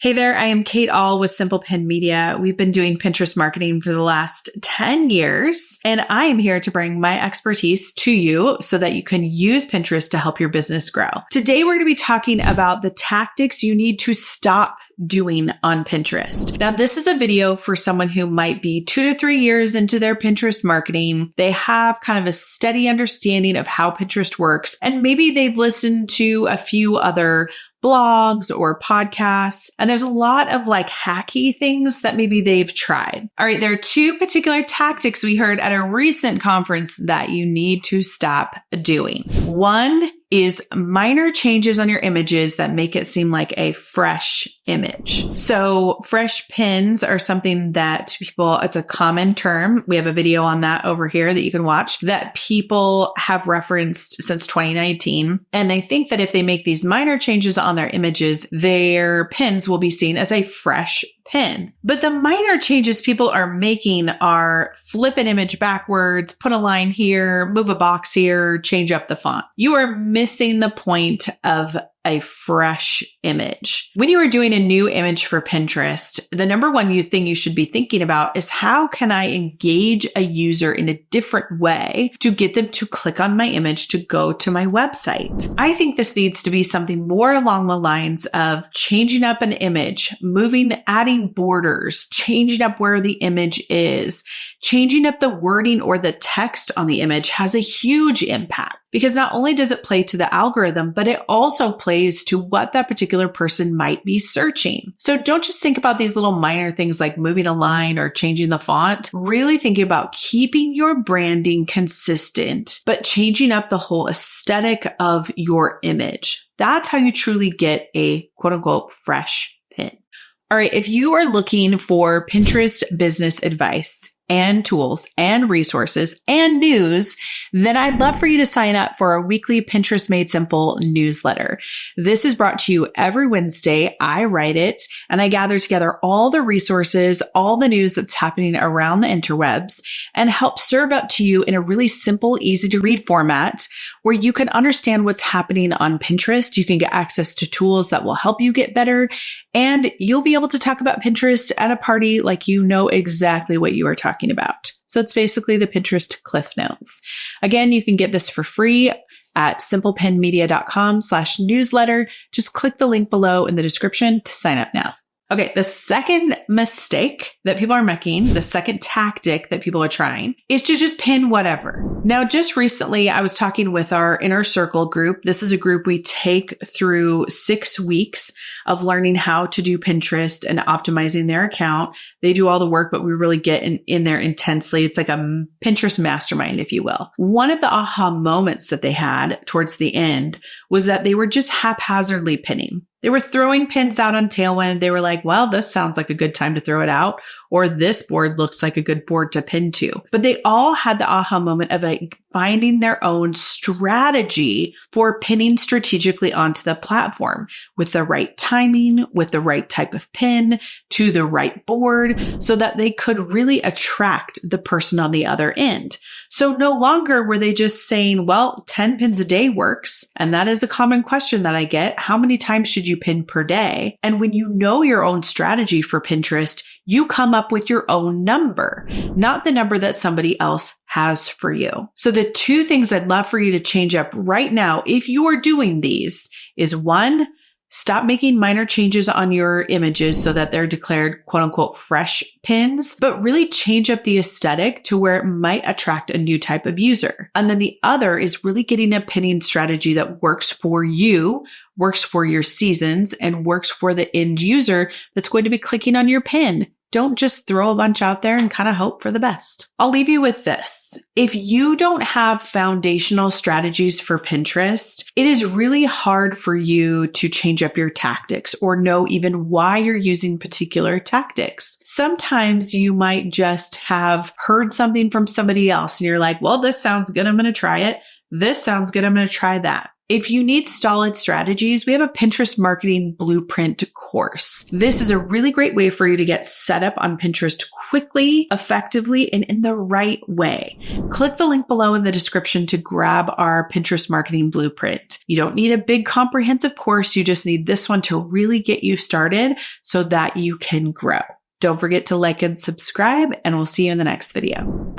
Hey there, I am Kate All with Simple Pin Media. We've been doing Pinterest marketing for the last 10 years, and I am here to bring my expertise to you so that you can use Pinterest to help your business grow. Today, we're going to be talking about the tactics you need to stop doing on Pinterest. Now, this is a video for someone who might be 2 to 3 years into their Pinterest marketing. They have kind of a steady understanding of how Pinterest works, and maybe they've listened to a few other blogs or podcasts, and there's a lot of hacky things that maybe they've tried. All right, there are two particular tactics we heard at a recent conference that you need to stop doing. One is minor changes on your images that make it seem like a fresh image. So fresh pins are something that it's a common term. We have a video on that over here that you can watch that people have referenced since 2019. And I think that if they make these minor changes on their images, their pins will be seen as a fresh pin. But the minor changes people are making are flip an image backwards, put a line here, move a box here, change up the font. You are missing the point of a fresh image. When you are doing a new image for Pinterest, the number one thing you should be thinking about is how can I engage a user in a different way to get them to click on my image to go to my website. I think this needs to be something more along the lines of changing up an image, adding borders, changing up where the image is, changing up the wording or the text on the image has a huge impact. Because not only does it play to the algorithm, but it also plays to what that particular person might be searching. So don't just think about these little minor things like moving a line or changing the font. Really thinking about keeping your branding consistent, but changing up the whole aesthetic of your image. That's how you truly get a quote unquote fresh pin. All right, if you are looking for Pinterest business advice and tools and resources and news, then I'd love for you to sign up for our weekly Pinterest Made Simple newsletter. This is brought to you every Wednesday. I write it and I gather together all the resources, all the news that's happening around the interwebs, and help serve up to you in a really simple, easy to read format where you can understand what's happening on Pinterest. You can get access to tools that will help you get better, and you'll be able to talk about Pinterest at a party like you know exactly what you are talking about. So it's basically the Pinterest Cliff Notes. Again, you can get this for free at simplepinmedia.com/newsletter. Just click the link below in the description to sign up now. Okay, the second mistake that people are making, the second tactic that people are trying, is to just pin whatever. Now, just recently, I was talking with our Inner Circle group. This is a group we take through 6 weeks of learning how to do Pinterest and optimizing their account. They do all the work, but we really get in there intensely. It's like a Pinterest mastermind, if you will. One of the aha moments that they had towards the end was that they were just haphazardly pinning. They were throwing pins out on Tailwind. They were like, well, this sounds like a good time to throw it out, or this board looks like a good board to pin to. But they all had the aha moment of finding their own strategy for pinning strategically onto the platform with the right timing, with the right type of pin to the right board so that they could really attract the person on the other end. So no longer were they just saying, well, 10 pins a day works. And that is a common question that I get. How many times should you pin per day? And when you know your own strategy for Pinterest, you come up with your own number, not the number that somebody else has for you. So the two things I'd love for you to change up right now, if you are doing these, is one, stop making minor changes on your images so that they're declared quote unquote fresh pins, but really change up the aesthetic to where it might attract a new type of user. And then the other is really getting a pinning strategy that works for you, works for your seasons, and works for the end user that's going to be clicking on your pin. Don't just throw a bunch out there and kind of hope for the best. I'll leave you with this. If you don't have foundational strategies for Pinterest, it is really hard for you to change up your tactics or know even why you're using particular tactics. Sometimes you might just have heard something from somebody else and you're like, well, this sounds good. I'm going to try it. This sounds good. I'm going to try that. If you need solid strategies, we have a Pinterest marketing blueprint course. This is a really great way for you to get set up on Pinterest quickly, effectively, and in the right way. Click the link below in the description to grab our Pinterest marketing blueprint. You don't need a big comprehensive course. You just need this one to really get you started so that you can grow. Don't forget to like and subscribe, and we'll see you in the next video.